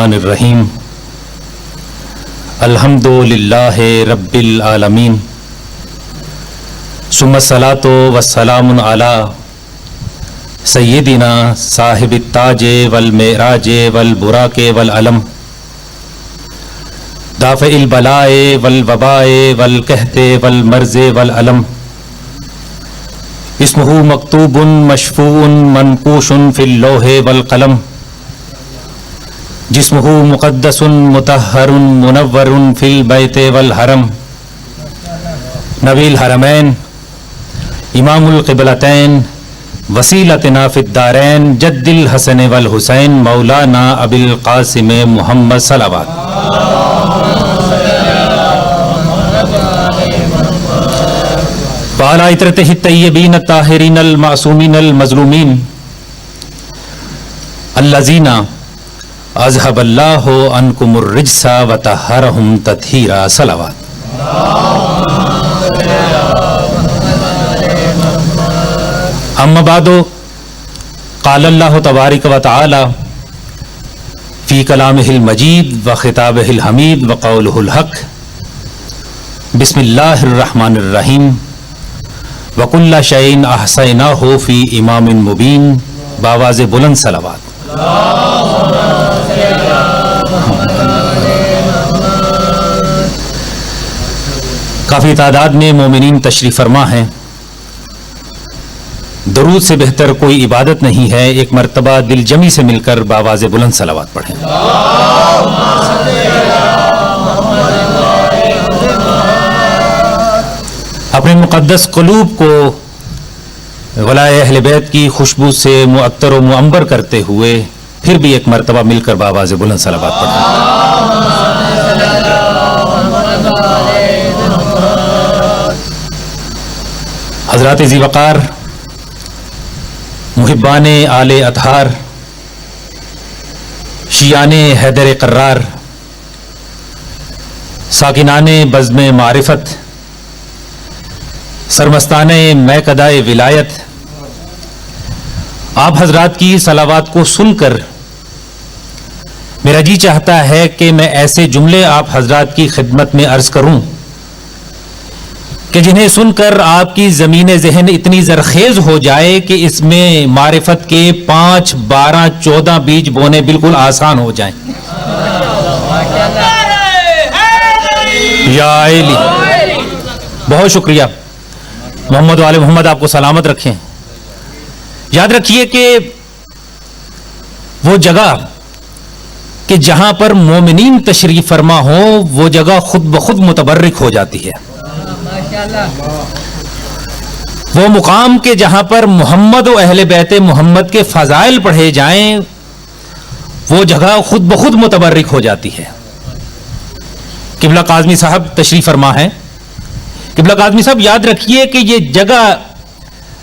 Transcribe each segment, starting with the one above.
الرحمن الرحیم الحمد للہ رب العالمین ثم الصلاۃ والسلام علی سیدنا صاحب التاج والمعراج والبراق والعلم دافع البلاء والوباء والقحط والمرض والعلم اسمہ مکتوب مشفوع منقوش فی اللوح والقلم جسمہ مقدس مطہر منور فی البیت والحرم نبی الحرمین امام القبلتین وسیلتنا فی الدارین جد الحسن والحسین مولانا ابی القاسم محمد صلوات وعلی عطرتہ الطیبین الطاہرین المعصومین المظلومین الذین اذهب اللہ عنکم الرجس وطہرہم تطہیرا صلوات اما بعد قال اللہ تبارک و تعالی فی کلامہ المجید وخطابہ الحمید وقولہ الحق بسم اللہ الرحمن الرحیم وکل شیء احصیناہ فی امام مبین بآواز بلند صلوات کافی تعداد میں مومنین تشریف فرما ہیں. درود سے بہتر کوئی عبادت نہیں ہے. ایک مرتبہ دل جمی سے مل کر بآواز بلند صلوات پڑھیں. اپنے مقدس قلوب کو غلائے اہل بیت کی خوشبو سے معطر و معمبر کرتے ہوئے پھر بھی ایک مرتبہ مل کر بآواز بلند صلوات پڑھیں. حضرات ذی وقار، محبان آل اطہار، شیعان حیدر قرار، ساکنان بزم معرفت، سرمستان میکدہ ولایت، آپ حضرات کی صلوات کو سن کر میرا جی چاہتا ہے کہ میں ایسے جملے آپ حضرات کی خدمت میں عرض کروں کہ جنہیں سن کر آپ کی زمین ذہن اتنی زرخیز ہو جائے کہ اس میں معرفت کے 5، 12، 14 بیج بونے بالکل آسان ہو جائیں. یا علی، بہت شکریہ. محمد و آل محمد آپ کو سلامت رکھیں. یاد رکھیے کہ وہ جگہ کہ جہاں پر مومنین تشریف فرما ہو وہ جگہ خود بخود متبرک ہو جاتی ہے. وہ مقام کہ جہاں پر محمد و اہل بیت محمد کے فضائل پڑھے جائیں وہ جگہ خود بخود متبرک ہو جاتی ہے. قبلہ کاظمی صاحب تشریف فرما ہے. قبلہ کاظمی صاحب یاد رکھیے کہ یہ جگہ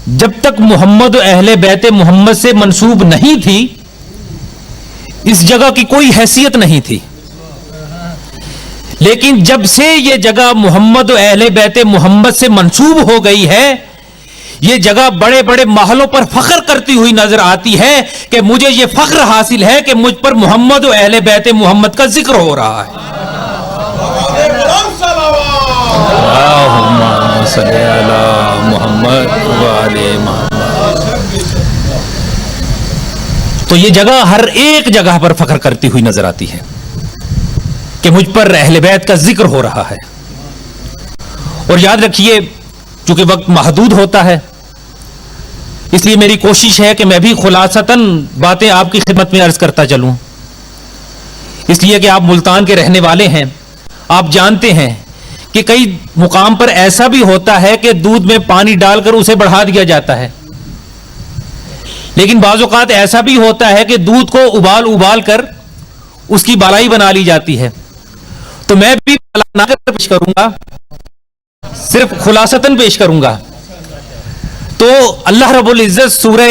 جب تک محمد و اہل بیت محمد سے منسوب نہیں تھی اس جگہ کی کوئی حیثیت نہیں تھی، لیکن جب سے یہ جگہ محمد و اہل بیت محمد سے منسوب ہو گئی ہے یہ جگہ بڑے بڑے محلوں پر فخر کرتی ہوئی نظر آتی ہے کہ مجھے یہ فخر حاصل ہے کہ مجھ پر محمد و اہل بیت محمد کا ذکر ہو رہا ہے. اللہم صلی علی محمد و علی محمد. تو یہ جگہ ہر ایک جگہ پر فخر کرتی ہوئی نظر آتی ہے کہ مجھ پر اہل بیت کا ذکر ہو رہا ہے. اور یاد رکھیے چونکہ وقت محدود ہوتا ہے اس لیے میری کوشش ہے کہ میں بھی خلاصتاً باتیں آپ کی خدمت میں عرض کرتا چلوں. اس لیے کہ آپ ملتان کے رہنے والے ہیں، آپ جانتے ہیں کہ کئی مقام پر ایسا بھی ہوتا ہے کہ دودھ میں پانی ڈال کر اسے بڑھا دیا جاتا ہے، لیکن بعض اوقات ایسا بھی ہوتا ہے کہ دودھ کو ابال کر اس کی بالائی بنا لی جاتی ہے. تو میں بھی نہ کر پیش کروں گا، صرف خلاصتاً پیش کروں گا. تو اللہ رب العزت سورہ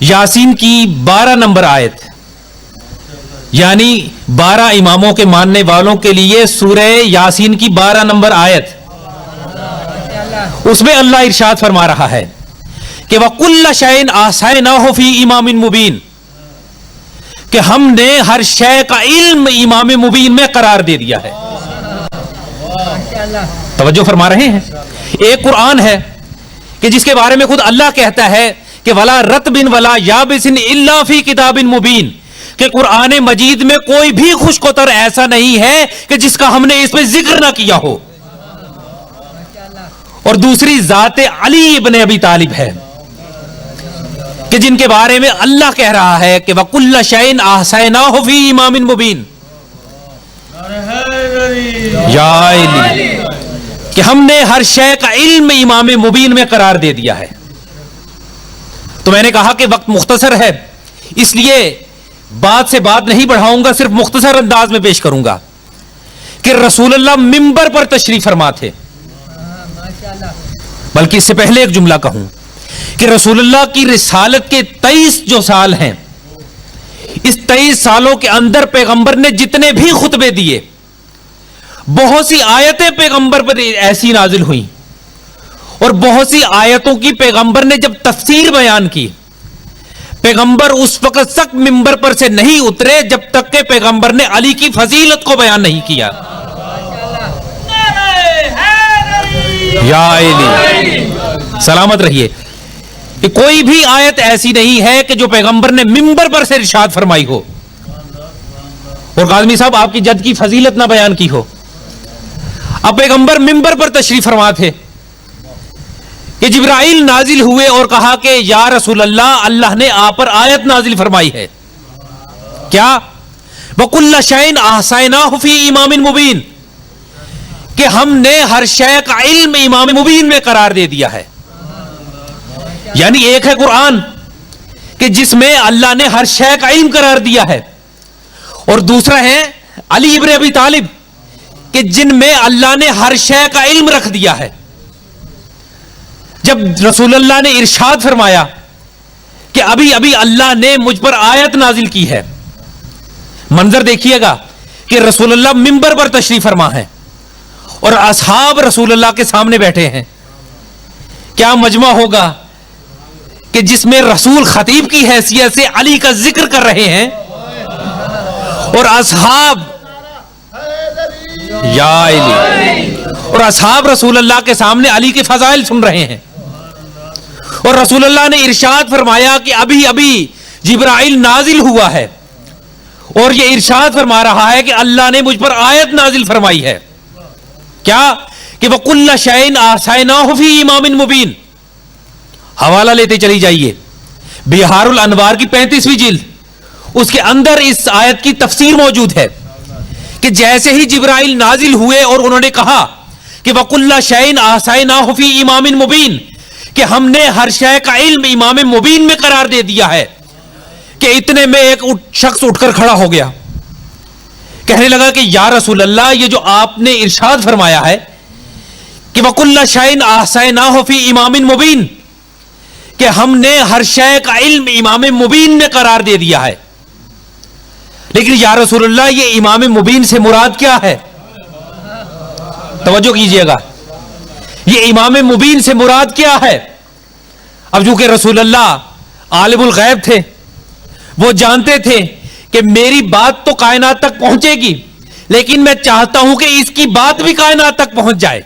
یاسین کی 12 نمبر آیت، یعنی 12 اماموں کے ماننے والوں کے لیے سورہ یاسین کی 12 نمبر آیت، اس میں اللہ ارشاد فرما رہا ہے کہ وَكُلَّ شَيْءٍ أَحْصَيْنَاهُ فِي إِمَامٍ مُبِينٍ، کہ ہم نے ہر شے کا علم امام مبین میں قرار دے دیا ہے. توجہ فرما رہے ہیں؟ ایک قرآن ہے کہ جس کے بارے میں خود اللہ کہتا ہے کہ ولا رطب ولا یابس الا فی کتاب مبین، کہ قرآن مجید میں کوئی بھی خشک و تر ایسا نہیں ہے کہ جس کا ہم نے اس میں ذکر نہ کیا ہو. اور دوسری ذات علی ابن ابی طالب ہے کہ جن کے بارے میں اللہ کہہ رہا ہے کہ وَكُلَّ شَيْءٍ أَحْصَيْنَاهُ فِي إِمَامٍ مُبِينٍ، یا علی، کہ ہم نے ہر شے کا علم امام مبین میں قرار دے دیا ہے. تو میں نے کہا کہ وقت مختصر ہے، اس لیے بات سے بات نہیں بڑھاؤں گا، صرف مختصر انداز میں پیش کروں گا کہ رسول اللہ منبر پر تشریف فرما تھے. بلکہ اس سے پہلے ایک جملہ کہوں کہ رسول اللہ کی رسالت کے 23 جو سال ہیں، اس 23 سالوں کے اندر پیغمبر نے جتنے بھی خطبے دیے، بہت سی آیتیں پیغمبر پر ایسی نازل ہوئیں، اور بہت سی آیتوں کی پیغمبر نے جب تفسیر بیان کی، پیغمبر اس وقت تک منبر پر سے نہیں اترے جب تک کہ پیغمبر نے علی کی فضیلت کو بیان نہیں کیا. یا علی سلامت رہیے. کہ کوئی بھی آیت ایسی نہیں ہے کہ جو پیغمبر نے منبر پر سے ارشاد فرمائی ہو اور کاظمی صاحب آپ کی جد کی فضیلت نہ بیان کی ہو. اب پیغمبر منبر پر تشریف فرما تھے کہ جبرائیل نازل ہوئے اور کہا کہ یا رسول اللہ، اللہ نے آپ پر آیت نازل فرمائی ہے. کیا؟ وَكُلَّ شَيْءٍ أَحْصَيْنَاهُ فِي إِمَامٍ مُبِينٍ، کہ ہم نے ہر شے کا علم امام مبین میں قرار دے دیا ہے. یعنی ایک ہے قرآن کہ جس میں اللہ نے ہر شے کا علم قرار دیا ہے، اور دوسرا ہے علی ابن ابی طالب کہ جن میں اللہ نے ہر شے کا علم رکھ دیا ہے. جب رسول اللہ نے ارشاد فرمایا کہ ابھی ابھی اللہ نے مجھ پر آیت نازل کی ہے، منظر دیکھیے گا کہ رسول اللہ منبر پر تشریف فرما ہے اور اصحاب رسول اللہ کے سامنے بیٹھے ہیں. کیا مجمع ہوگا کہ جس میں رسول خطیب کی حیثیت سے علی کا ذکر کر رہے ہیں اور اصحاب یا علی اور اصحاب رسول اللہ کے سامنے علی کے فضائل سن رہے ہیں. اور رسول اللہ نے ارشاد فرمایا کہ ابھی ابھی جبرائیل نازل ہوا ہے اور یہ ارشاد فرما رہا ہے کہ اللہ نے مجھ پر آیت نازل فرمائی ہے. کیا؟ کہ وَكُلَّ شَيْءٍ أَحْصَيْنَاهُ فِي إِمَامٍ مُبِينٍ. حوالہ لیتے چلی جائیے، بہار الانوار کی 35ویں جلد، اس کے اندر اس آیت کی تفسیر موجود ہے کہ جیسے ہی جبرائیل نازل ہوئے اور انہوں نے کہا کہ وَكُلَّ شَيْءٍ أَحْصَيْنَاهُ فِي إِمَامٍ مُبِينٍ، کہ ہم نے ہر شے کا علم امام مبین میں قرار دے دیا ہے، کہ اتنے میں ایک شخص اٹھ کر کھڑا ہو گیا، کہنے لگا کہ یا رسول اللہ، یہ جو آپ نے ارشاد فرمایا ہے کہ وَكُلَّ شَيْءٍ أَحْصَيْنَاهُ فِي إِمَامٍ مُبِينٍ، کہ ہم نے ہر شے کا علم امام مبین میں قرار دے دیا ہے، لیکن یا رسول اللہ یہ امام مبین سے مراد کیا ہے؟ توجہ کیجئے گا، یہ امام مبین سے مراد کیا ہے؟ اب چونکہ رسول اللہ عالم الغیب تھے، وہ جانتے تھے کہ میری بات تو کائنات تک پہنچے گی، لیکن میں چاہتا ہوں کہ اس کی بات بھی کائنات تک پہنچ جائے.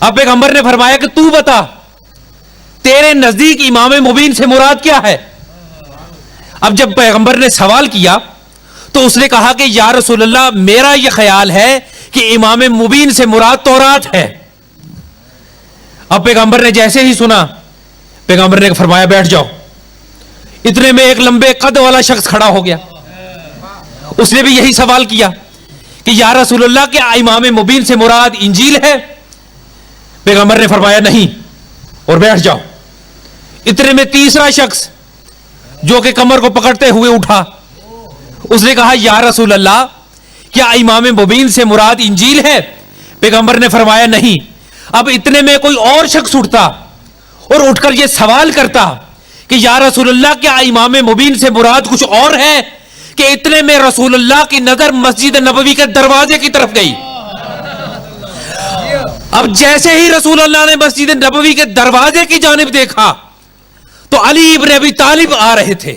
اب پیغمبر نے فرمایا کہ تو بتا تیرے نزدیک امام مبین سے مراد کیا ہے؟ اب جب پیغمبر نے سوال کیا تو اس نے کہا کہ یا رسول اللہ، میرا یہ خیال ہے کہ امام مبین سے مراد تورات ہے. اب پیغمبر نے جیسے ہی سنا، پیغمبر نے فرمایا بیٹھ جاؤ. اتنے میں ایک لمبے قد والا شخص کھڑا ہو گیا، اس نے بھی یہی سوال کیا کہ یا رسول اللہ، کیا امام مبین سے مراد انجیل ہے؟ پیغمبر نے فرمایا نہیں، اور بیٹھ جاؤ. اتنے میں تیسرا شخص جو کہ کمر کو پکڑتے ہوئے اٹھا، اس نے کہا یا رسول اللہ، کیا امام مبین سے مراد انجیل ہے؟ پیغمبر نے فرمایا نہیں. اب اتنے میں کوئی اور شخص اٹھتا اور اٹھ کر یہ سوال کرتا کہ یا رسول اللہ، کیا امام مبین سے مراد کچھ اور ہے؟ کہ اتنے میں رسول اللہ کی نظر مسجد نبوی کے دروازے کی طرف گئی. اب جیسے ہی رسول اللہ نے مسجد نبوی کے دروازے کی جانب دیکھا تو علی ابن ابی طالب آ رہے تھے.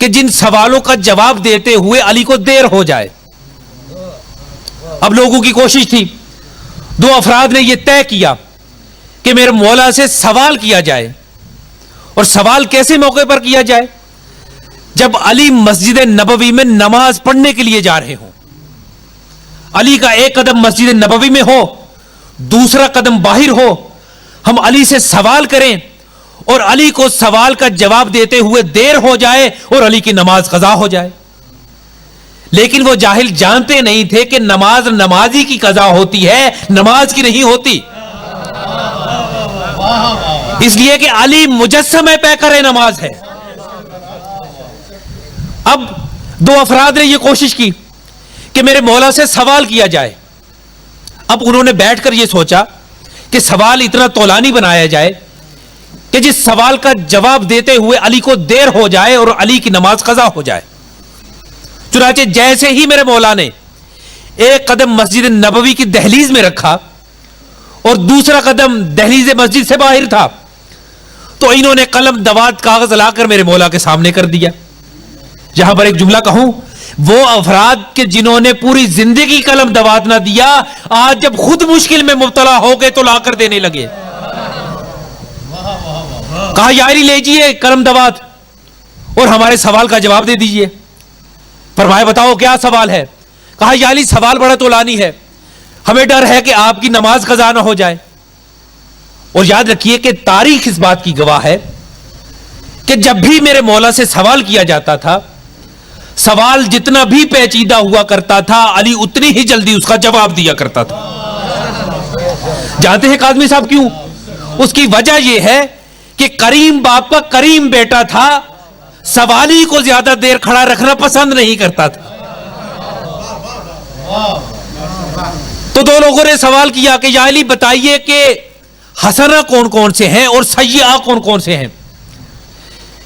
کہ جن سوالوں کا جواب دیتے ہوئے علی کو دیر ہو جائے. اب لوگوں کی کوشش تھی, دو افراد نے یہ طے کیا کہ میرے مولا سے سوال کیا جائے. اور سوال کیسے موقع پر کیا جائے؟ جب علی مسجد نبوی میں نماز پڑھنے کے لیے جا رہے ہوں. علی کا ایک قدم مسجد نبوی میں ہو, دوسرا قدم باہر ہو, ہم علی سے سوال کریں اور علی کو سوال کا جواب دیتے ہوئے دیر ہو جائے اور علی کی نماز قضا ہو جائے. لیکن وہ جاہل جانتے نہیں تھے کہ نماز نمازی کی قضا ہوتی ہے, نماز کی نہیں ہوتی. اس لیے کہ علی مجسمہ پیکر نماز ہے. اب دو افراد نے یہ کوشش کی کہ میرے مولا سے سوال کیا جائے. اب انہوں نے بیٹھ کر یہ سوچا کہ سوال اتنا طولانی بنایا جائے کہ جس سوال کا جواب دیتے ہوئے علی کو دیر ہو جائے اور علی کی نماز قضا ہو جائے. چنانچہ جیسے ہی میرے مولا نے ایک قدم مسجد نبوی کی دہلیز میں رکھا اور دوسرا قدم دہلیز مسجد سے باہر تھا, تو انہوں نے قلم دوات کاغذ لا کر میرے مولا کے سامنے کر دیا. جہاں پر ایک جملہ کہوں, وہ افراد کہ جنہوں نے پوری زندگی قلم دوات نہ دیا, آج جب خود مشکل میں مبتلا ہو گئے تو لا کر دینے لگے. کہا یا علی لیجئے قلم دوات اور ہمارے سوال کا جواب دے دیجئے. فرمایا بتاؤ کیا سوال ہے؟ کہا یا علی سوال بڑا طولانی ہے, ہمیں ڈر ہے کہ آپ کی نماز قضا نہ ہو جائے. اور یاد رکھیے کہ تاریخ اس بات کی گواہ ہے کہ جب بھی میرے مولا سے سوال کیا جاتا تھا, سوال جتنا بھی پیچیدہ ہوا کرتا تھا, علی اتنی ہی جلدی اس کا جواب دیا کرتا تھا. جانتے ہیں کاظمی صاحب کیوں؟ اس کی وجہ یہ ہے کہ کریم باپ کا کریم بیٹا تھا, سوالی کو زیادہ دیر کھڑا رکھنا پسند نہیں کرتا تھا. تو دو لوگوں نے سوال کیا کہ یا علی بتائیے کہ حسنہ کون کون سے ہیں اور سیئہ کون کون سے ہیں.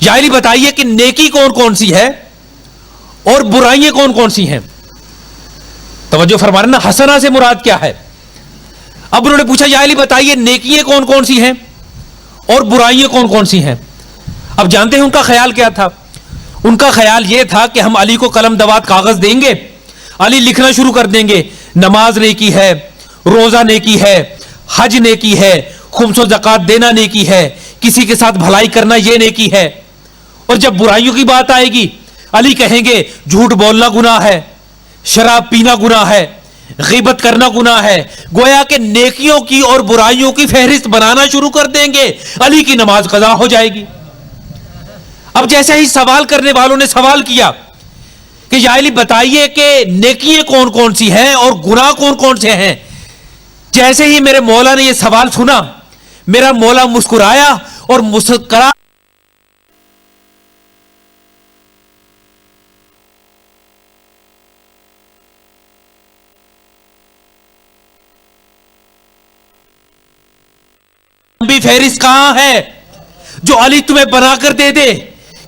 یا علی بتائیے کہ نیکی کون کون سی ہے اور برائیاں کون کون سی ہیں. توجہ فرمانا نا, حسنہ سے مراد کیا ہے؟ اب انہوں نے پوچھا یا علی بتائیے نیکیاں کون کون سی ہیں اور برائیاں کون کون سی ہیں. اب جانتے ہیں ان کا خیال کیا تھا؟ ان کا خیال یہ تھا کہ ہم علی کو قلم دوات کاغذ دیں گے, علی لکھنا شروع کر دیں گے, نماز نیکی ہے, روزہ نیکی ہے, حج نیکی ہے, خمس و زکات دینا نیکی ہے, کسی کے ساتھ بھلائی کرنا یہ نیکی ہے. اور جب برائیوں کی بات آئے گی, علی کہیں گے جھوٹ بولنا گناہ ہے, شراب پینا گناہ ہے, غیبت کرنا گناہ ہے. گویا کہ نیکیوں کی اور برائیوں کی فہرست بنانا شروع کر دیں گے, علی کی نماز قضا ہو جائے گی. اب جیسے ہی سوال کرنے والوں نے سوال کیا کہ یا علی بتائیے کہ نیکیاں کون کون سی ہیں اور گناہ کون کون سے ہیں, جیسے ہی میرے مولا نے یہ سوال سنا, میرا مولا مسکرایا اور مسکرا بھی فہرست کہاں ہے جو علی تمہیں بنا کر دے دے.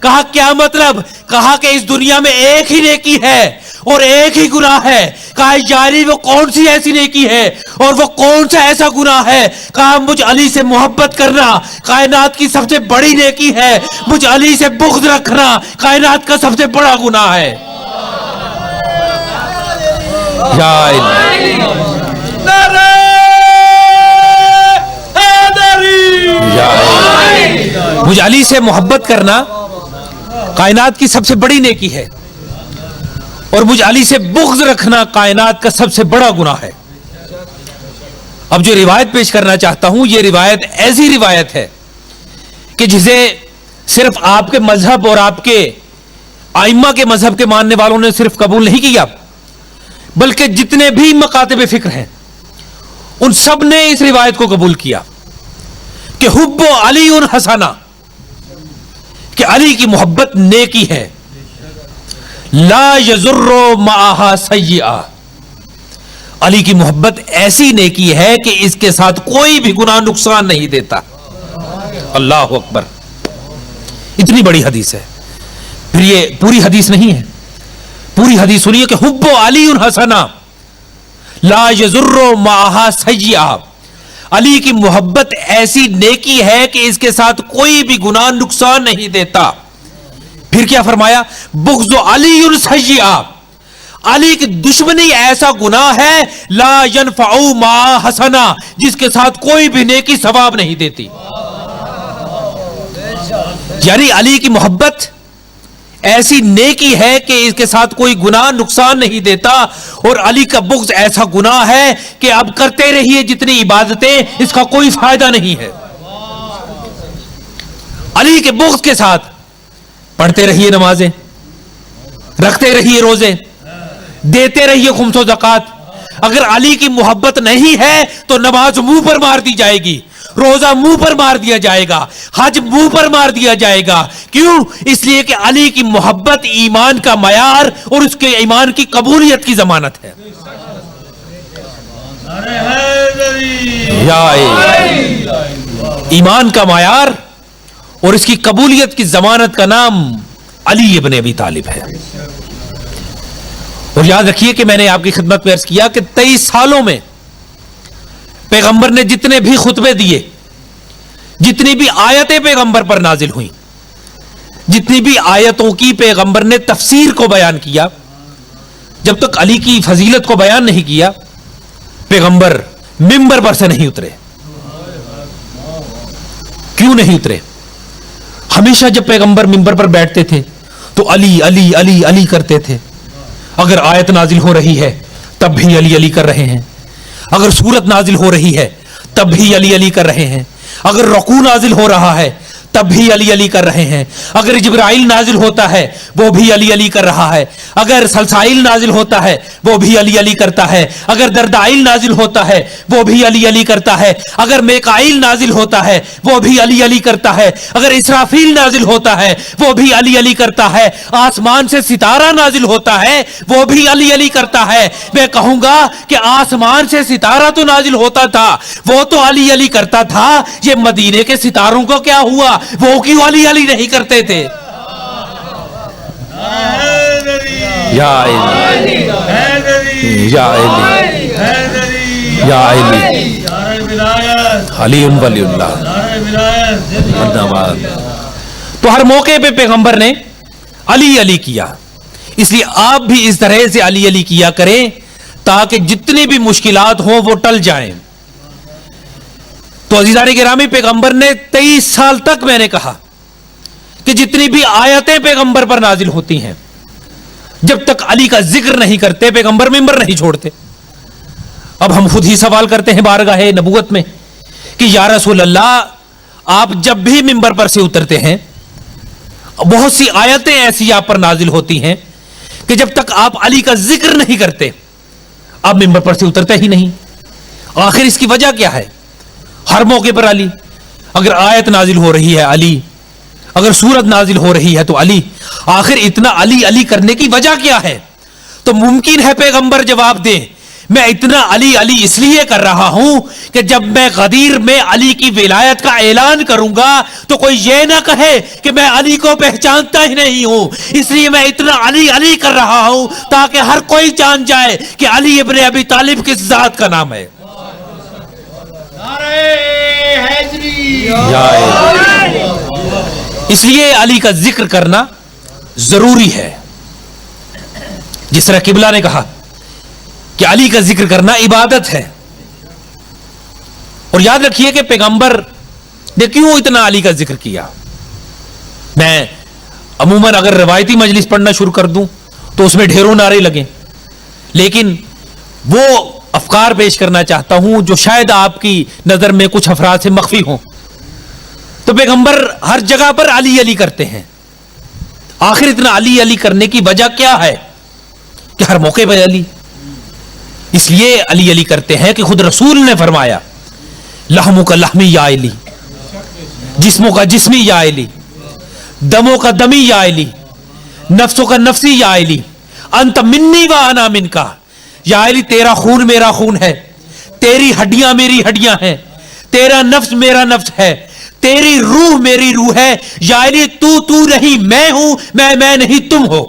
کہا کیا مطلب؟ کہا کہ اس دنیا میں ایک ہی نیکی ہے اور ایک ہی گناہ ہے. کہا یا علی وہ کون سی ایسی نیکی ہے اور وہ کون سا ایسا گناہ ہے؟ کہا مجھ علی سے محبت کرنا کائنات کی سب سے بڑی نیکی ہے, مجھ علی سے بغض رکھنا کائنات کا سب سے بڑا گناہ ہے. یا علی مجھ علی سے محبت کرنا کائنات کی سب سے بڑی نیکی ہے اور مجھ علی سے بغض رکھنا کائنات کا سب سے بڑا گناہ ہے. اب جو روایت پیش کرنا چاہتا ہوں, یہ روایت ایسی روایت ہے کہ جسے صرف آپ کے مذہب اور آپ کے ائمہ کے مذہب کے ماننے والوں نے صرف قبول نہیں کیا, بلکہ جتنے بھی مکاتب فکر ہیں ان سب نے اس روایت کو قبول کیا کہ حب علی حسنہ, کہ علی کی محبت نیکی ہے. لا یضر معہا سیئہ, علی کی محبت ایسی نیکی ہے کہ اس کے ساتھ کوئی بھی گناہ نقصان نہیں دیتا. اللہ اکبر, اتنی بڑی حدیث ہے. پھر یہ پوری حدیث نہیں ہے, پوری حدیث سنیے کہ حب علی حسنہ لا یضر معہا سیئہ, علی کی محبت ایسی نیکی ہے کہ اس کے ساتھ کوئی بھی گناہ نقصان نہیں دیتا. پھر کیا فرمایا؟ بغض علی سیئہ، علی کی دشمنی ایسا گناہ ہے لا ينفع ما حسنا، جس کے ساتھ کوئی بھی نیکی ثواب نہیں دیتی. یعنی علی کی محبت ایسی نیکی ہے کہ اس کے ساتھ کوئی گناہ نقصان نہیں دیتا، اور علی کا بغض ایسا گناہ ہے کہ اب کرتے رہیے جتنی عبادتیں، اس کا کوئی فائدہ نہیں ہے. علی کے بغض کے ساتھ پڑھتے رہیے نمازیں، رکھتے رہیے روزے، دیتے رہیے خمس و زکات. اگر علی کی محبت نہیں ہے تو نماز منہ پر مار دی جائے گی، روزہ منہ پر مار دیا جائے گا، حج منہ پر مار دیا جائے گا. کیوں؟ اس لیے کہ علی کی محبت ایمان کا معیار اور اس کے ایمان کی قبولیت کی ضمانت ہے. ایمان کا معیار اور اس کی قبولیت کی ضمانت کا نام علی ابن ابی طالب ہے. اور یاد رکھیے کہ میں نے آپ کی خدمت میں عرض کیا کہ 23 سالوں میں پیغمبر نے جتنے بھی خطبے دیے، جتنی بھی آیتیں پیغمبر پر نازل ہوئیں، جتنی بھی آیتوں کی پیغمبر نے تفسیر کو بیان کیا، جب تک علی کی فضیلت کو بیان نہیں کیا پیغمبر ممبر پر سے نہیں اترے. کیوں نہیں اترے؟ ہمیشہ جب پیغمبر ممبر پر بیٹھتے تھے تو علی علی علی علی کرتے تھے. اگر آیت نازل ہو رہی ہے تب بھی علی علی کر رہے ہیں، اگر سورت نازل ہو رہی ہے تب بھی علی علی کر رہے ہیں، اگر رکوع نازل ہو رہا ہے تب بھی علی علی کر رہے ہیں، اگر جبرائیل نازل ہوتا ہے وہ بھی علی علی کر رہا ہے، اگر سلسائل نازل ہوتا ہے وہ بھی علی علی کرتا ہے، اگر دردائل نازل ہوتا ہے وہ بھی علی علی کرتا ہے، اگر میکائیل نازل ہوتا ہے وہ بھی علی علی کرتا ہے، اگر اسرافیل نازل ہوتا ہے وہ بھی علی علی کرتا ہے، آسمان سے ستارہ نازل ہوتا ہے وہ بھی علی علی کرتا ہے. میں کہوں گا کہ آسمان سے ستارہ تو نازل ہوتا تھا، وہ تو علی علی کرتا تھا، یہ مدینے کے ستاروں کو کیا ہوا؟ وہ کیوں علی علی نہیں کرتے تھے؟ یا علی یا علی یا علی علی ولی اللہ. تو ہر موقع پہ پیغمبر نے علی علی کیا، اس لیے آپ بھی اس طرح سے علی علی کیا کریں تاکہ جتنی بھی مشکلات ہوں وہ ٹل جائیں. تو عزیزان گرامی، پیغمبر نے 23 سال تک، میں نے کہا کہ جتنی بھی آیتیں پیغمبر پر نازل ہوتی ہیں، جب تک علی کا ذکر نہیں کرتے پیغمبر ممبر نہیں چھوڑتے. اب ہم خود ہی سوال کرتے ہیں بارگاہ نبوت میں کہ یا رسول اللہ، آپ جب بھی ممبر پر سے اترتے ہیں بہت سی آیتیں ایسی آپ پر نازل ہوتی ہیں کہ جب تک آپ علی کا ذکر نہیں کرتے آپ ممبر پر سے اترتے ہی نہیں. آخر اس کی وجہ کیا ہے؟ ہر موقع پر علی، اگر آیت نازل ہو رہی ہے علی، اگر سورت نازل ہو رہی ہے تو علی. آخر اتنا علی علی کرنے کی وجہ کیا ہے؟ تو ممکن ہے پیغمبر جواب دیں، میں اتنا علی علی اس لیے کر رہا ہوں کہ جب میں غدیر میں علی کی ولایت کا اعلان کروں گا تو کوئی یہ نہ کہے کہ میں علی کو پہچانتا ہی نہیں ہوں، اس لیے میں اتنا علی علی کر رہا ہوں تاکہ ہر کوئی جان جائے کہ علی ابن ابی طالب کس ذات کا نام ہے. اس لیے علی کا ذکر کرنا ضروری ہے. جس طرح قبلہ نے کہا کہ علی کا ذکر کرنا عبادت ہے. اور یاد رکھیے کہ پیغمبر نے کیوں اتنا علی کا ذکر کیا. میں عموماً اگر روایتی مجلس پڑھنا شروع کر دوں تو اس میں ڈھیروں نعرے لگیں، لیکن وہ افکار پیش کرنا چاہتا ہوں جو شاید آپ کی نظر میں کچھ افراد سے مخفی ہوں. تو پیغمبر ہر جگہ پر علی علی کرتے ہیں. آخر اتنا علی علی کرنے کی وجہ کیا ہے کہ ہر موقع پہ علی؟ اس لیے علی علی کرتے ہیں کہ خود رسول نے فرمایا لحموں کا لحمی یا علی، جسموں کا جسمی یا علی، دموں کا دمی یا علی، نفسوں کا نفسی یا علی، انت منی و انا منکا. یا علی تیرا خون میرا خون ہے، تیری ہڈیاں میری ہڈیاں ہیں، تیرا نفس میرا نفس ہے، تیری روح میری روح ہے. یا علی تو نہیں میں ہوں، میں نہیں تم ہو.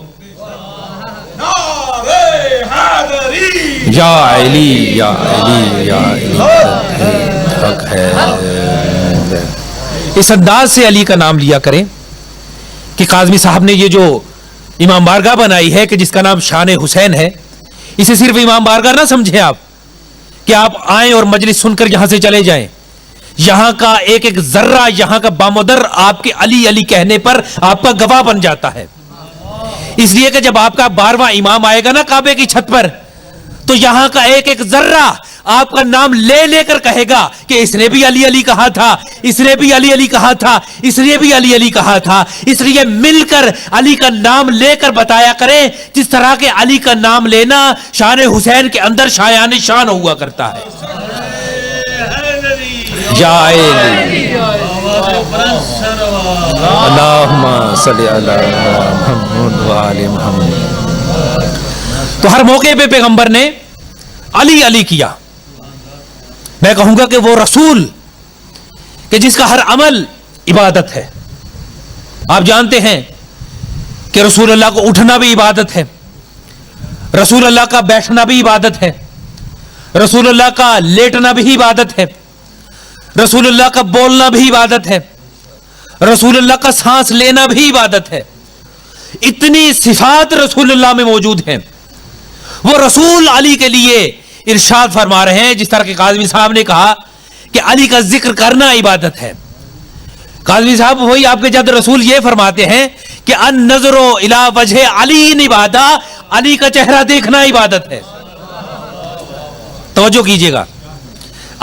یا علی یا علی یا علی حق ہے. اس انداز سے علی کا نام لیا کریں کہ قاضمی صاحب نے یہ جو امام بارگاہ بنائی ہے کہ جس کا نام شان حسین ہے، اسے صرف امام بارگاہ نہ سمجھیں آپ کہ آپ آئیں اور مجلس سن کر یہاں سے چلے جائیں. یہاں کا ایک ایک ذرہ یہاں کا بامدر آپ کے علی علی کہنے پر آپ کا گواہ بن جاتا ہے. اس لیے کہ جب آپ کا 12واں امام آئے گا نا کعبے کی چھت پر، تو یہاں کا ایک ایک ذرہ آپ کا نام لے لے کر کہے گا کہ اس نے بھی علی علی کہا تھا، اس نے بھی علی علی کہا تھا، اس نے بھی علی علی کہا تھا. اس لیے مل کر علی کا نام لے کر بتایا کریں، جس طرح کے علی کا نام لینا شان حسین کے اندر شایان شان ہوا کرتا ہے. یا علی اللہم صلی علی محمد وآل محمد. تو ہر موقع پہ پیغمبر نے علی علی کیا. میں کہوں گا کہ وہ رسول کہ جس کا ہر عمل عبادت ہے. آپ جانتے ہیں کہ رسول اللہ کو اٹھنا بھی عبادت ہے، رسول اللہ کا بیٹھنا بھی عبادت ہے، رسول اللہ کا لیٹنا بھی عبادت ہے، رسول اللہ کا بولنا بھی عبادت ہے، رسول اللہ کا سانس لینا بھی عبادت ہے. اتنی صفات رسول اللہ میں موجود ہیں. وہ رسول علی کے لیے ارشاد فرما رہے ہیں، جس طرح کہ قاضمی صاحب نے کہا کہ علی کا ذکر کرنا عبادت ہے. قاضمی صاحب وہی آپ کے جد رسول یہ فرماتے ہیں کہ النظر الی وجہ علی عبادت، علی کا چہرہ دیکھنا عبادت ہے. توجہ کیجئے گا،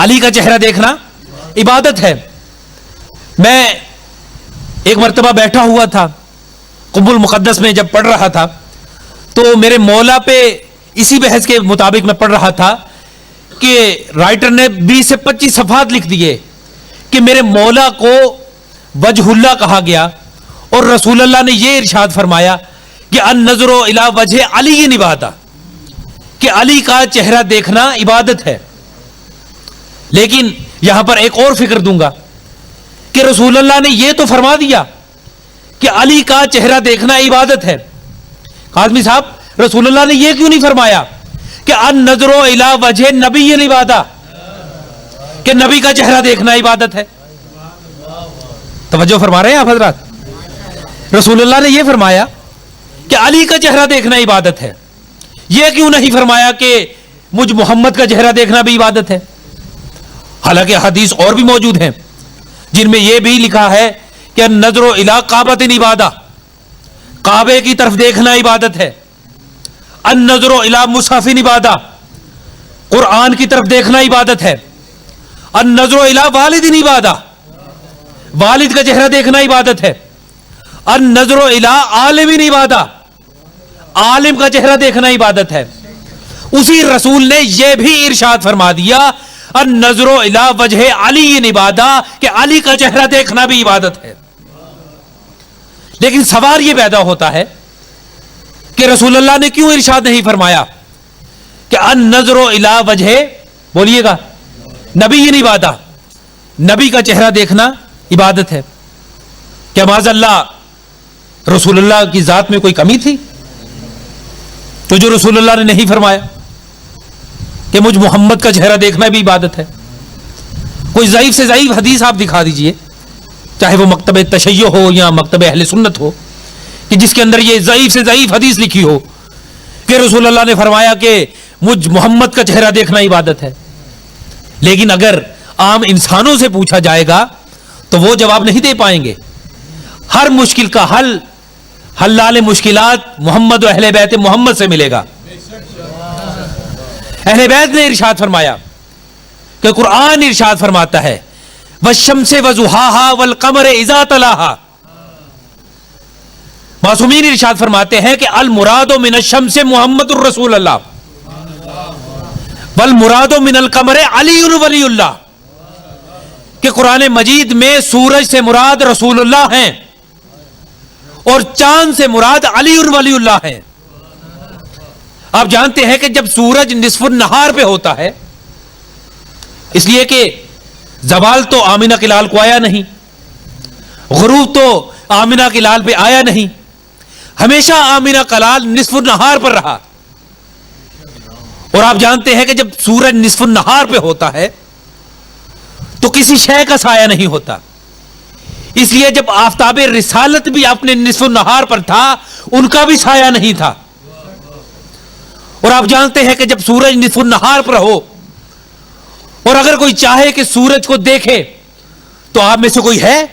علی کا چہرہ دیکھنا عبادت ہے. میں ایک مرتبہ بیٹھا ہوا تھا قم المقدس میں، جب پڑھ رہا تھا تو میرے مولا پہ اسی بحث کے مطابق میں پڑھ رہا تھا کہ رائٹر نے 20 سے 25 صفحات لکھ دیے کہ میرے مولا کو وجہ اللہ کہا گیا، اور رسول اللہ نے یہ ارشاد فرمایا کہ النظر الی وجہ علی عبادت، کہ علی کا چہرہ دیکھنا عبادت ہے. لیکن یہاں پر ایک اور فکر دوں گا کہ رسول اللہ نے یہ تو فرما دیا کہ علی کا چہرہ دیکھنا عبادت ہے. قاضمی صاحب رسول اللہ نے یہ کیوں نہیں فرمایا کہ النظر الی وجہ نبی عبادت، کہ نبی کا چہرہ دیکھنا عبادت ہے؟ توجہ فرما رہے ہیں آپ حضرات؟ رسول اللہ نے یہ فرمایا کہ علی کا چہرہ دیکھنا عبادت ہے. یہ کیوں نہیں فرمایا کہ مجھ محمد کا چہرہ دیکھنا بھی عبادت ہے؟ حالانکہ حدیث اور بھی موجود ہیں جن میں یہ بھی لکھا ہے کہ النظر الی کعبۃ عبادۃ، کعبے کی طرف دیکھنا عبادت ہے. النظر الی مصحف عبادۃ، قرآن کی طرف دیکھنا عبادت ہے. النظر الی والد عبادۃ، والد کا چہرہ دیکھنا عبادت ہے. النظر الی عالم عبادۃ، عالم کا چہرہ دیکھنا عبادت ہے. اسی رسول نے یہ بھی ارشاد فرما دیا النظر الی وجہ علی عبادۃ، کہ علی کا چہرہ دیکھنا بھی عبادت ہے. لیکن سوال یہ پیدا ہوتا ہے کہ رسول اللہ نے کیوں ارشاد نہیں فرمایا کہ النظر الی وجہ، بولیے گا، نبی عبادۃ، نبی کا چہرہ دیکھنا عبادت ہے؟ کیا معاذ اللہ رسول اللہ کی ذات میں کوئی کمی تھی تو جو رسول اللہ نے نہیں فرمایا کہ مجھ محمد کا چہرہ دیکھنا بھی عبادت ہے؟ کوئی ضعیف سے ضعیف حدیث آپ دکھا دیجئے، چاہے وہ مکتب تشیع ہو یا مکتب اہل سنت ہو، کہ جس کے اندر یہ ضعیف سے ضعیف حدیث لکھی ہو کہ رسول اللہ نے فرمایا کہ مجھ محمد کا چہرہ دیکھنا عبادت ہے. لیکن اگر عام انسانوں سے پوچھا جائے گا تو وہ جواب نہیں دے پائیں گے. ہر مشکل کا حل حلال مشکلات محمد و اہل بیت محمد سے ملے گا. اہل بیت نے ارشاد فرمایا کہ قرآن ارشاد فرماتا ہے والشمس وضحاها والقمر اذا تلاها. معصومین ارشاد فرماتے ہیں کہ المراد من الشمس محمد الرسول اللہ والمراد من القمر علی ولی اللہ، کہ قرآن مجید میں سورج سے مراد رسول اللہ ہیں اور چاند سے مراد علی ولی اللہ ہیں. آپ جانتے ہیں کہ جب سورج نصف النہار پہ ہوتا ہے، اس لیے کہ زوال تو آمنہ کے لال کو آیا نہیں، غروب تو آمنہ کے لال پہ آیا نہیں، ہمیشہ آمنہ کا لال نصف النہار پر رہا. اور آپ جانتے ہیں کہ جب سورج نصف النہار پہ ہوتا ہے تو کسی شے کا سایہ نہیں ہوتا، اس لیے جب آفتاب رسالت بھی اپنے نصف النہار پر تھا ان کا بھی سایہ نہیں تھا. اور آپ جانتے ہیں کہ جب سورج نصف النہار پر ہو اور اگر کوئی چاہے کہ سورج کو دیکھے تو آپ میں سے کوئی ہے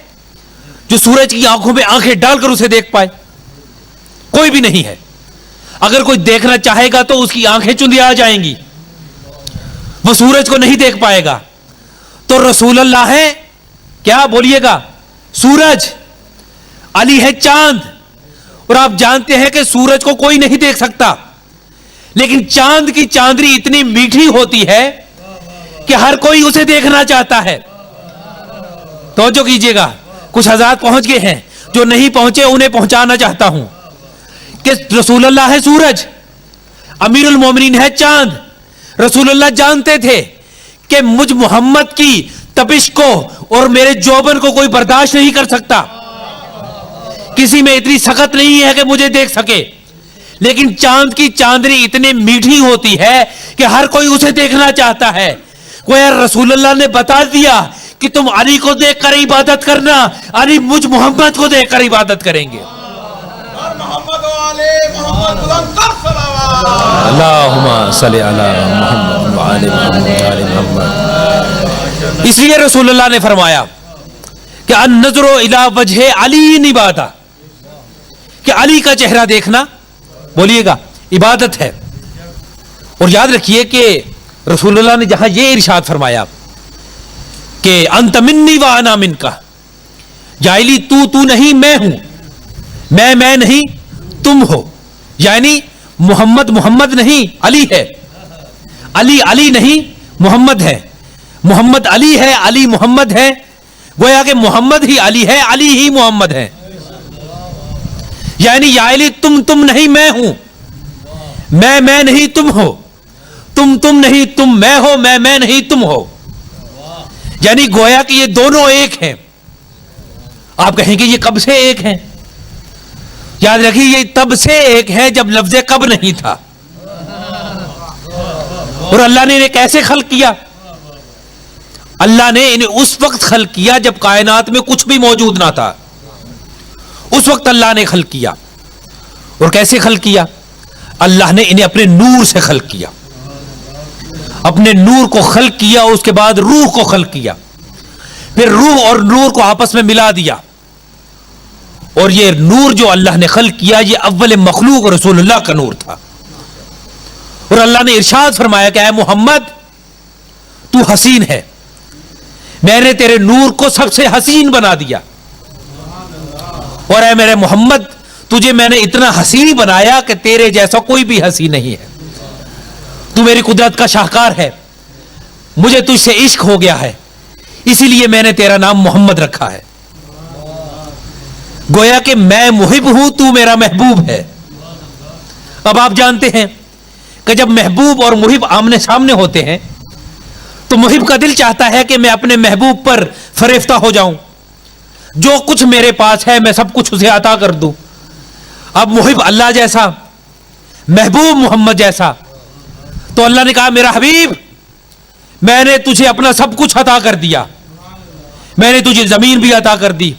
جو سورج کی آنکھوں میں آنکھیں ڈال کر اسے دیکھ پائے؟ کوئی بھی نہیں ہے. اگر کوئی دیکھنا چاہے گا تو اس کی آنکھیں چندیا جائیں گی, وہ سورج کو نہیں دیکھ پائے گا. تو رسول اللہ ہے کیا بولیے گا؟ سورج. علی ہے چاند. اور آپ جانتے ہیں کہ سورج کو کوئی نہیں دیکھ سکتا, لیکن چاند کی چاندنی اتنی میٹھی ہوتی ہے کہ ہر کوئی اسے دیکھنا چاہتا ہے. توجہ کیجئے گا, کچھ حضرات پہنچ گئے ہیں, جو نہیں پہنچے انہیں پہنچانا چاہتا ہوں کہ رسول اللہ ہے سورج, امیر المومنین ہے چاند. رسول اللہ جانتے تھے کہ مجھ محمد کی تپش کو اور میرے جوبن کو کوئی برداشت نہیں کر سکتا, کسی میں اتنی سخت نہیں ہے کہ مجھے دیکھ سکے, لیکن چاند کی چاندنی اتنی میٹھی ہوتی ہے کہ ہر کوئی اسے دیکھنا چاہتا ہے. گویا رسول اللہ نے بتا دیا کہ تم علی کو دیکھ کر عبادت کرنا, علی مجھ محمد کو دیکھ کر عبادت کریں گے. اللہم صلی علی محمد وعلی محمد. اس لیے رسول اللہ نے فرمایا کہ النظر الی وجہ علی عبادہ, کہ علی کا چہرہ دیکھنا بولیے گا عبادت ہے. اور یاد رکھیے کہ رسول اللہ نے جہاں یہ ارشاد فرمایا کہ انت منی وانا منکا, یا علی تو نہیں میں ہوں, میں نہیں تم ہو. یعنی محمد محمد نہیں علی ہے, علی نہیں محمد ہے, محمد علی ہے, علی محمد ہے. گویا کہ محمد ہی علی ہے, علی ہی محمد ہے. یعنی یا علی تم نہیں میں ہوں, میں نہیں تم ہو, تم نہیں تم میں ہو, میں نہیں تم ہو. یعنی گویا کہ یہ دونوں ایک ہیں. آپ کہیں کہ یہ کب سے ایک ہیں؟ یاد رکھیے یہ تب سے ایک ہے جب لفظ کب نہیں تھا. اور اللہ نے انہیں کیسے خلق کیا؟ اللہ نے انہیں اس وقت خلق کیا جب کائنات میں کچھ بھی موجود نہ تھا. اس وقت اللہ نے خلق کیا. اور کیسے خلق کیا؟ اللہ نے انہیں اپنے نور سے خلق کیا, اپنے نور کو خلق کیا, اس کے بعد روح کو خلق کیا, پھر روح اور نور کو آپس میں ملا دیا. اور یہ نور جو اللہ نے خلق کیا یہ اول مخلوق رسول اللہ کا نور تھا. اور اللہ نے ارشاد فرمایا کہ اے محمد تو حسین ہے, میں نے تیرے نور کو سب سے حسین بنا دیا. اور اے میرے محمد تجھے میں نے اتنا حسین بنایا کہ تیرے جیسا کوئی بھی حسین نہیں ہے. تو میری قدرت کا شاہکار ہے, مجھے تجھ سے عشق ہو گیا ہے, اسی لیے میں نے تیرا نام محمد رکھا ہے. گویا کہ میں محب ہوں, تو میرا محبوب ہے. اب آپ جانتے ہیں کہ جب محبوب اور محب آمنے سامنے ہوتے ہیں تو محب کا دل چاہتا ہے کہ میں اپنے محبوب پر فریفتہ ہو جاؤں, جو کچھ میرے پاس ہے میں سب کچھ اسے عطا کر دوں. اب محب اللہ جیسا, محبوب محمد جیسا, تو اللہ نے کہا میرا حبیب میں نے تجھے اپنا سب کچھ عطا کر دیا, میں نے تجھے زمین بھی عطا کر دی,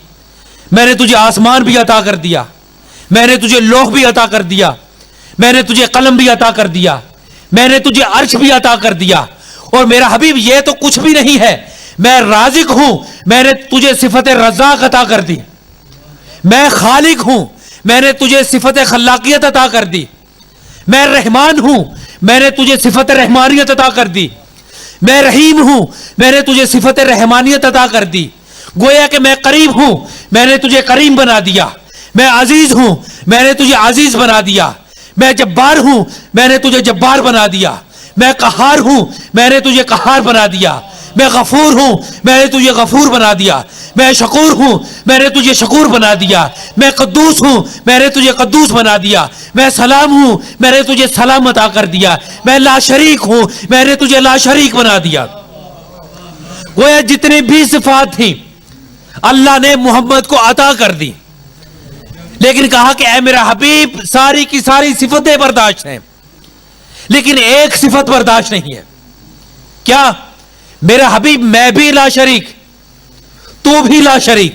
میں نے تجھے آسمان بھی عطا کر دیا, میں نے تجھے لوح بھی عطا کر دیا, میں نے تجھے قلم بھی عطا کر دیا, میں نے تجھے عرش بھی عطا کر دیا. اور میرا حبیب یہ تو کچھ بھی نہیں ہے, میں رازق ہوں, میں نے تجھے صفت رزاق عطا کر دی. میں خالق ہوں, میں نے تجھے صفت خلاقیت عطا کر دی. میں رحمان ہوں, میں نے تجھے صفت رحمانیت عطا کر دی. میں رحیم ہوں, میں نے تجھے صفت رحمانیت عطا کر دی. گویا کہ میں قریب ہوں, میں نے تجھے کریم بنا دیا. میں عزیز ہوں, میں نے تجھے عزیز بنا دیا. میں جبار ہوں, میں نے تجھے جبار بنا دیا. میں قہار ہوں, میں نے تجھے قہار بنا دیا. میں غفور ہوں, میں نے تجھے غفور بنا دیا. میں شکور ہوں, میں نے تجھے شکور بنا دیا. میں قدوس ہوں, میں نے تجھے قدوس بنا دیا. میں سلام ہوں, میں نے تجھے سلام عطا کر دیا. میں لا شریک ہوں, میں نے تجھے لا شریک بنا دیا. گویا جتنی بھی صفات تھیں اللہ نے محمد کو عطا کر دی, لیکن کہا کہ اے میرا حبیب ساری کی ساری صفتیں برداشت ہیں, لیکن ایک صفت برداشت نہیں ہے. کیا؟ میرا حبیب میں بھی لا شریک, تو بھی لا شریک,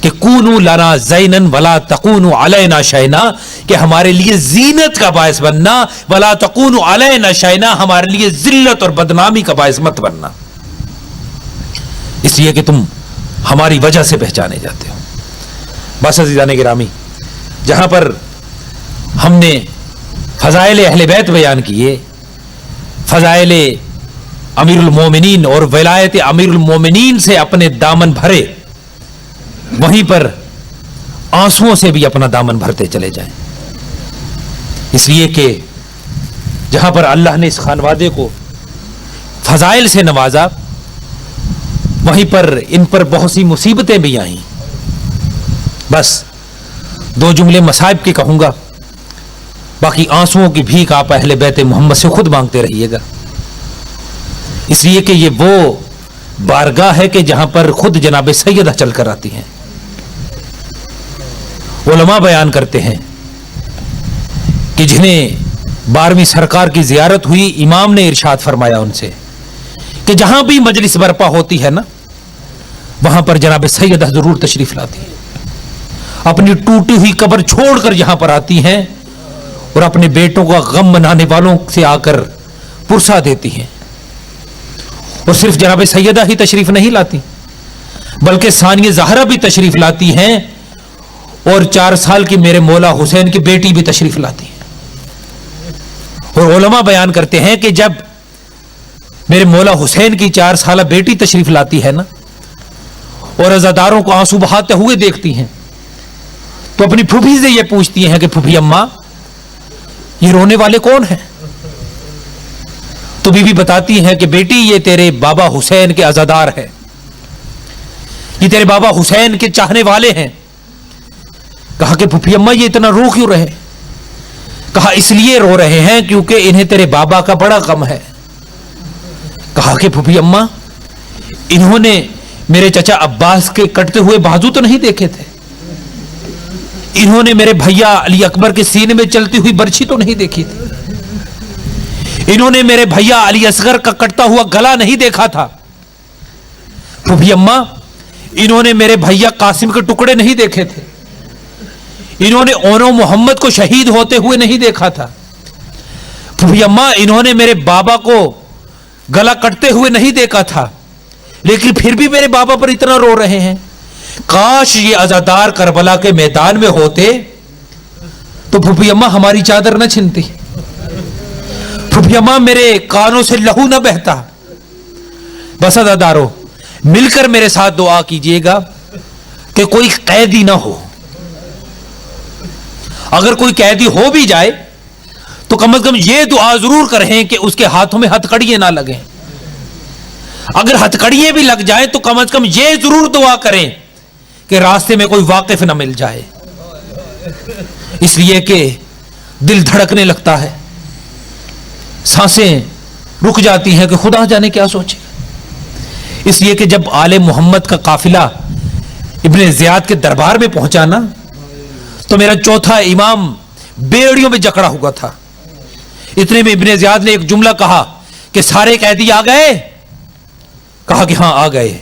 کہ کونو لنا زینن ولا تکونو علینا شینا، کہ ہمارے لیے زینت کا باعث بننا، ولا تکونو علینا شینا، ہمارے لیے ذلت اور بدنامی کا باعث مت بننا، اس لیے کہ تم ہماری وجہ سے پہچانے جاتے ہو۔ بس عزیزان گرامی، جہاں پر ہم نے فضائل اہل بیت بیان کیے، فضائل امیر المومنین اور ولایت امیر المومنین سے اپنے دامن بھرے، وہیں پر آنسوؤں سے بھی اپنا دامن بھرتے چلے جائیں، اس لیے کہ جہاں پر اللہ نے اس خانوادے کو فضائل سے نوازا، وہیں پر ان پر بہت سی مصیبتیں بھی آئیں۔ بس دو جملے مصائب کے کہوں گا، باقی آنسوؤں کی بھیک آپ اہل بیت محمد سے خود مانگتے رہیے گا، اس لیے کہ یہ وہ بارگاہ ہے کہ جہاں پر خود جناب سیدہ چل کر آتی ہیں۔ علماء بیان کرتے ہیں کہ جنہیں 12ویں سرکار کی زیارت ہوئی، امام نے ارشاد فرمایا ان سے کہ جہاں بھی مجلس برپا ہوتی ہے نا، وہاں پر جناب سیدہ ضرور تشریف لاتی ہیں، اپنی ٹوٹی ہوئی قبر چھوڑ کر یہاں پر آتی ہیں اور اپنے بیٹوں کا غم منانے والوں سے آ کر پرسا دیتی ہیں۔ اور صرف جناب سیدہ ہی تشریف نہیں لاتی، بلکہ ثانیہ زہرا بھی تشریف لاتی ہیں، اور 4 سال کی میرے مولا حسین کی بیٹی بھی تشریف لاتی ہیں۔ اور علماء بیان کرتے ہیں کہ جب میرے مولا حسین کی 4 سالہ بیٹی تشریف لاتی ہے نا، اور عزاداروں کو آنسو بہاتے ہوئے دیکھتی ہیں، تو اپنی پھوپھی سے یہ پوچھتی ہیں کہ پھوپھی اماں، یہ رونے والے کون ہیں؟ تو بیوی بتاتی ہیں کہ بیٹی یہ تیرے بابا حسین کے عزادار ہیں، یہ تیرے بابا حسین کے چاہنے والے ہیں۔ کہا کہ پھوپھی اماں یہ اتنا رو کیوں رہے؟ کہا اس لیے رو رہے ہیں کیونکہ انہیں تیرے بابا کا بڑا غم ہے۔ کہا کہ پھوپھی اماں انہوں نے میرے چچا عباس کے کٹتے ہوئے بازو تو نہیں دیکھے تھے، انہوں نے میرے بھیا علی اکبر کے سینے میں چلتی ہوئی برچھی تو نہیں دیکھی تھی، انہوں نے میرے بھیا علی اصغر کا کٹتا ہوا گلا نہیں دیکھا تھا، پھوپھی اماں انہوں نے میرے بھیا قاسم کے ٹکڑے نہیں دیکھے تھے، انہوں نے اونو محمد کو شہید ہوتے ہوئے نہیں دیکھا تھا، پھوپھی اماں انہوں نے میرے بابا کو گلا کٹتے ہوئے نہیں دیکھا تھا، لیکن پھر بھی میرے بابا پر اتنا رو رہے ہیں۔ کاش یہ عزادار کربلا کے میدان میں ہوتے تو پھوپھی اماں ہماری چادر نہ چھنتی، پھوپھی اماں میرے کانوں سے لہو نہ بہتا۔ بس عزادارو مل کر میرے ساتھ دعا کیجئے گا کہ کوئی قیدی نہ ہو، اگر کوئی قیدی ہو بھی جائے تو کم از کم یہ دعا ضرور کریں کہ اس کے ہاتھوں میں ہتھکڑیاں نہ لگیں، اگر ہتھکڑیاں بھی لگ جائیں تو کم از کم یہ ضرور دعا کریں کہ راستے میں کوئی واقف نہ مل جائے، اس لیے کہ دل دھڑکنے لگتا ہے، سانسیں رک جاتی ہیں کہ خدا جانے کیا سوچے۔ اس لیے کہ جب آل محمد کا قافلہ ابن زیاد کے دربار میں پہنچا نا، تو میرا چوتھا امام بیڑیوں میں جکڑا ہوا تھا، اتنے میں ابن زیاد نے ایک جملہ کہا کہ سارے قیدی آ گئے؟ کہا کہ ہاں آ گئے۔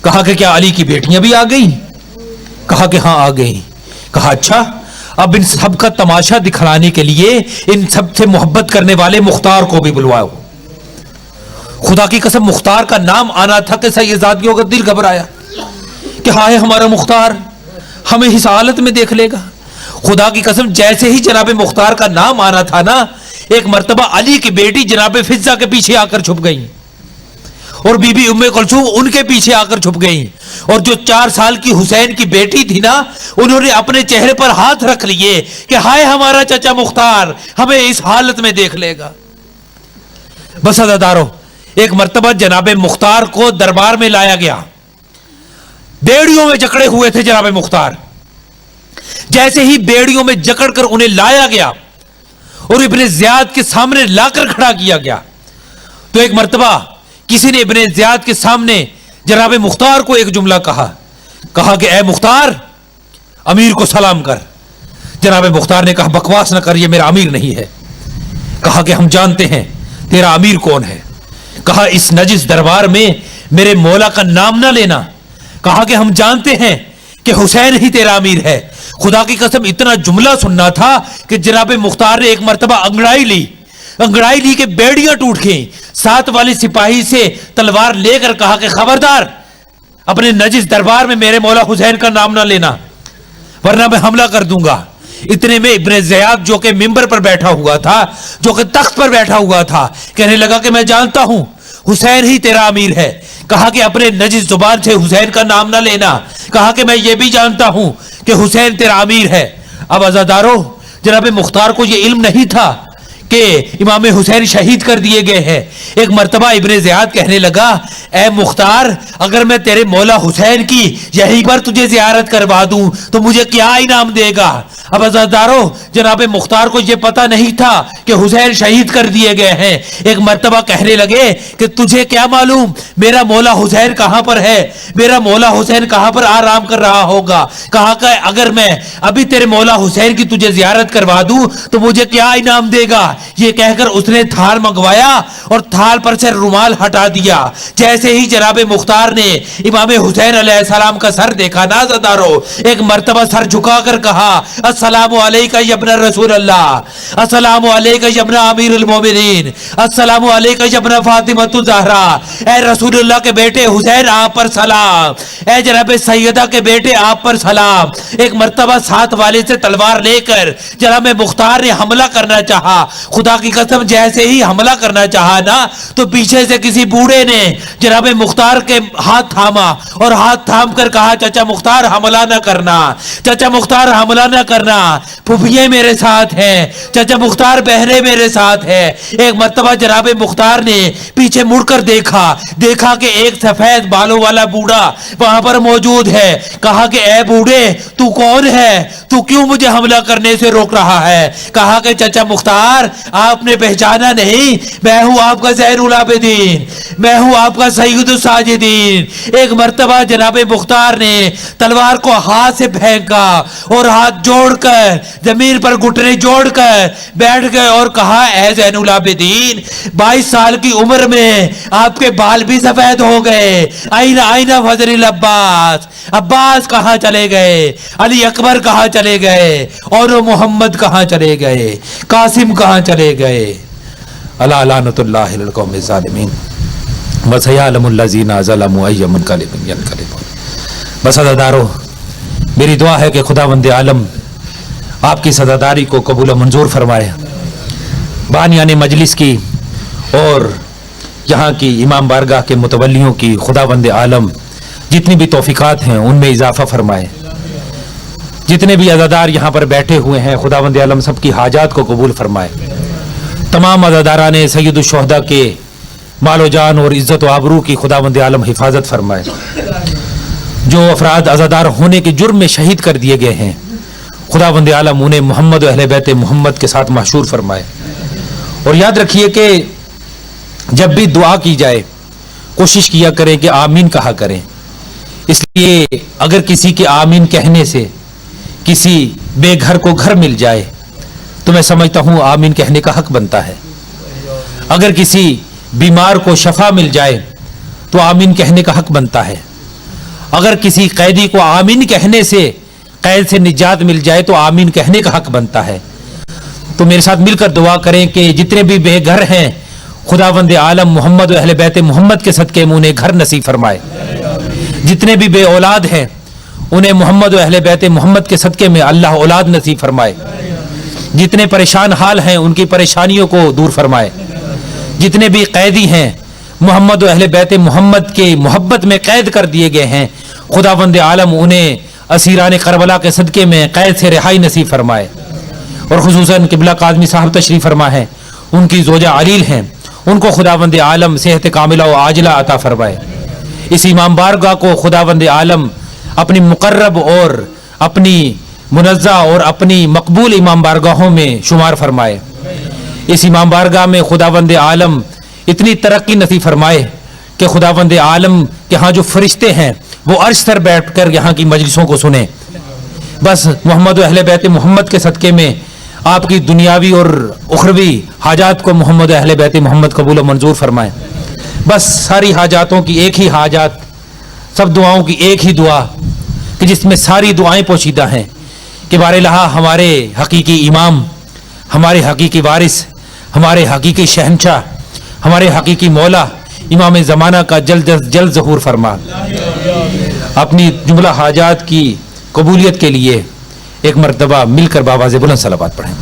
کہا کہ کیا علی کی بیٹیاں بھی آ گئیں؟ کہا کہ ہاں آ گئیں۔ کہا اچھا، اب ان سب کا تماشا دکھلانے کے لیے ان سب سے محبت کرنے والے مختار کو بھی بلواؤ۔ خدا کی قسم مختار کا نام آنا تھا کہ سیدزادیوں کا دل گھبرایا کہ ہائے ہمارا مختار ہمیں اس حالت میں دیکھ لے گا۔ خدا کی قسم جیسے ہی جناب مختار کا نام آنا تھا نا، ایک مرتبہ علی کی بیٹی جناب فضہ کے پیچھے آ کر چھپ گئی، اور بی بی ام کلثوم ان کے پیچھے آ کر چھپ گئی، اور جو 4 سال کی حسین کی بیٹی تھی نا، انہوں نے اپنے چہرے پر ہاتھ رکھ لیے کہ ہائے ہمارا چچا مختار ہمیں اس حالت میں دیکھ لے گا۔ بس عزادارو ایک مرتبہ جناب مختار کو دربار میں لایا گیا، بیڑیوں میں جکڑے ہوئے تھے جناب مختار۔ جیسے ہی بیڑیوں میں جکڑ کر انہیں لایا گیا اور ابن زیاد کے سامنے لا کر کھڑا کیا گیا، تو ایک مرتبہ کسی نے ابن زیاد کے سامنے جناب مختار کو ایک جملہ کہا کہ اے مختار امیر کو سلام کر۔ جناب مختار نے کہا بکواس نہ کر، یہ میرا امیر نہیں ہے۔ کہا کہ ہم جانتے ہیں تیرا امیر کون ہے۔ کہا اس نجس دربار میں میرے مولا کا نام نہ لینا۔ کہا کہ ہم جانتے ہیں کہ حسین ہی تیرا امیر ہے. خدا کی قسم اتنا جملہ سننا تھا کہ جناب مختار نے ایک مرتبہ انگڑائی لی کہ بیڑیاں ٹوٹ گئیں. ساتھ والے سپاہی سے تلوار لے کر کہا کہ خبردار اپنے نجس دربار میں میرے مولا حسین کا نام نہ لینا ورنہ میں حملہ کر دوں گا. اتنے میں ابن زیاد جو کہ ممبر پر بیٹھا ہوا تھا, جو کہ تخت پر بیٹھا ہوا تھا, کہنے لگا کہ میں جانتا ہوں حسین ہی تیرا امیر ہے. کہا کہ اپنے نجس زبان سے حسین کا نام نہ لینا. کہا کہ میں یہ بھی جانتا ہوں کہ حسین تیرا امیر ہے. اب عزادارو, جناب مختار کو یہ علم نہیں تھا کہ امام حسین شہید کر دیے گئے ہیں. ایک مرتبہ ابن زیاد کہنے لگا اے مختار, اگر میں تیرے مولا حسین کی یہیں پر تجھے زیارت کروا دوں تو مجھے کیا انعام دے گا. اب عزادارو, جناب مختار کو یہ پتا نہیں تھا کہ حسین شہید کر دیے گئے ہیں. ایک مرتبہ کہنے لگے کہ تجھے کیا معلوم میرا مولا حسین کہاں پر ہے, میرا مولا حسین کہاں پر آرام کر رہا ہوگا. کہا کہ اگر میں ابھی تیرے مولا حسین کی تجھے زیارت کروا دوں تو مجھے کیا انعام دے گا. یہ کہہ کر اس نے تھال منگوایا اور تھال پر سے رومال ہٹا دیا. جیسے ہی جناب مختار نے امام حسین علیہ السلام کا سر دیکھا نا عزادارو, ایک مرتبہ سر جھکا کر کہا السلام علیکہ یا ابن رسول اللہ, السلام علیکہ یا ابن امیر المومنین, السلام علیکہ یا ابن فاطمہ الزہرا. اے رسول اللہ کے بیٹے حسین آپ پر سلام, اے جناب سیدہ کے بیٹے آپ پر سلام. ایک مرتبہ ساتھ والے سے تلوار لے کر جناب مختار نے حملہ کرنا چاہا. خدا کی قسم جیسے ہی حملہ کرنا چاہا نا تو پیچھے سے کسی بوڑھے نے جناب مختار کے ہاتھ تھاما اور ہاتھ تھام کر کہا چچا مختار حملہ نہ کرنا, چچا مختار حملہ نہ کرنا, پھوپھیے میرے ساتھ ہیں, چچا مختار بہرے میرے ساتھ ہے. ایک مرتبہ جناب مختار نے پیچھے مڑ کر دیکھا کہ ایک سفید بالوں والا بوڑھا وہاں پر موجود ہے. کہا کہ اے بوڑھے تو کون ہے, تو کیوں مجھے حملہ کرنے سے روک رہا ہے. کہا کہ چچا مختار آپ نے پہچانا نہیں, میں ہوں آپ کا زین العابدین, میں ہوں آپ کا سید الساجدین. ایک مرتبہ جناب مختار نے تلوار کو ہاتھ سے پھینکا اور ہاتھ جوڑ کر زمین پر گھٹنے جوڑ کر بیٹھ گئے اور کہا اے زین العابدین 22 سال کی عمر میں آپ کے بال بھی سفید ہو گئے. آئینہ فضل العباس, عباس کہاں چلے گئے, علی اکبر کہاں چلے گئے, اور محمد کہاں چلے گئے, قاسم کہاں چلے گئے. الا لعنت اللہ علی القوم الظالمین وسیعلم الذین ظلموا ای منقلب ینقلبون. بس عزادارو, میری دعا ہے کہ خداوند عالم آپ کی صداداری کو قبول و منظور فرمائے. بانیان مجلس کی اور یہاں کی امام بارگاہ کے متولیوں کی خداوند عالم جتنی بھی توفیقات ہیں ان میں اضافہ فرمائے. جتنے بھی عزادار یہاں پر بیٹھے ہوئے ہیں خداوند عالم سب کی حاجات کو قبول فرمائے. تمام عزاداران سید الشہداء کے مال و جان اور عزت و آبرو کی خداوند عالم حفاظت فرمائے. جو افراد عزادار ہونے کے جرم میں شہید کر دیے گئے ہیں خداوند عالم انہیں محمد و اہل بیت محمد کے ساتھ محشور فرمائے. اور یاد رکھیے کہ جب بھی دعا کی جائے کوشش کیا کریں کہ آمین کہا کریں, اس لیے اگر کسی کے آمین کہنے سے کسی بے گھر کو گھر مل جائے تو میں سمجھتا ہوں آمین کہنے کا حق بنتا ہے. اگر کسی بیمار کو شفا مل جائے تو آمین کہنے کا حق بنتا ہے. اگر کسی قیدی کو آمین کہنے سے قید سے نجات مل جائے تو آمین کہنے کا حق بنتا ہے. تو میرے ساتھ مل کر دعا کریں کہ جتنے بھی بے گھر ہیں خداوند عالم محمد و اہل بیت محمد کے صدقے میں انہیں گھر نصیب فرمائے. جتنے بھی بے اولاد ہیں انہیں محمد و اہل بیت محمد کے صدقے میں اللہ اولاد نصیب فرمائے. جتنے پریشان حال ہیں ان کی پریشانیوں کو دور فرمائے. جتنے بھی قیدی ہیں محمد و اہل بیت محمد کے محبت میں قید کر دیے گئے ہیں خداوند عالم انہیں اسیران کربلا کے صدقے میں قید سے رہائی نصیب فرمائے. اور خصوصاً قبلہ قاظمی صاحب تشریف فرما ہے, ان کی زوجہ علیل ہیں, ان کو خداوند عالم صحت کاملہ و عاجلہ عطا فرمائے. اس امام بارگاہ کو خداوند عالم اپنی مقرب اور اپنی منزہ اور اپنی مقبول امام بارگاہوں میں شمار فرمائے. اس امام بارگاہ میں خداوند عالم اتنی ترقی نصیب فرمائے کہ خداوند عالم کے ہاں جو فرشتے ہیں وہ عرش پر بیٹھ کر یہاں کی مجلسوں کو سنیں. بس محمد و اہل بیت محمد کے صدقے میں آپ کی دنیاوی اور اخروی حاجات کو محمد و اہل بیت محمد قبول و منظور فرمائیں. بس ساری حاجاتوں کی ایک ہی حاجات, سب دعاؤں کی ایک ہی دعا کہ جس میں ساری دعائیں پوشیدہ ہیں کہ بار الہ ہمارے حقیقی امام، ہمارے حقیقی وارث، ہمارے حقیقی شہنشاہ، ہمارے حقیقی مولا امام زمانہ کا جلد از جلد ظہور فرما، اپنی جملہ حاجات کی قبولیت کے لیے ایک مرتبہ مل کر بآواز بلند صلوات پڑھیں۔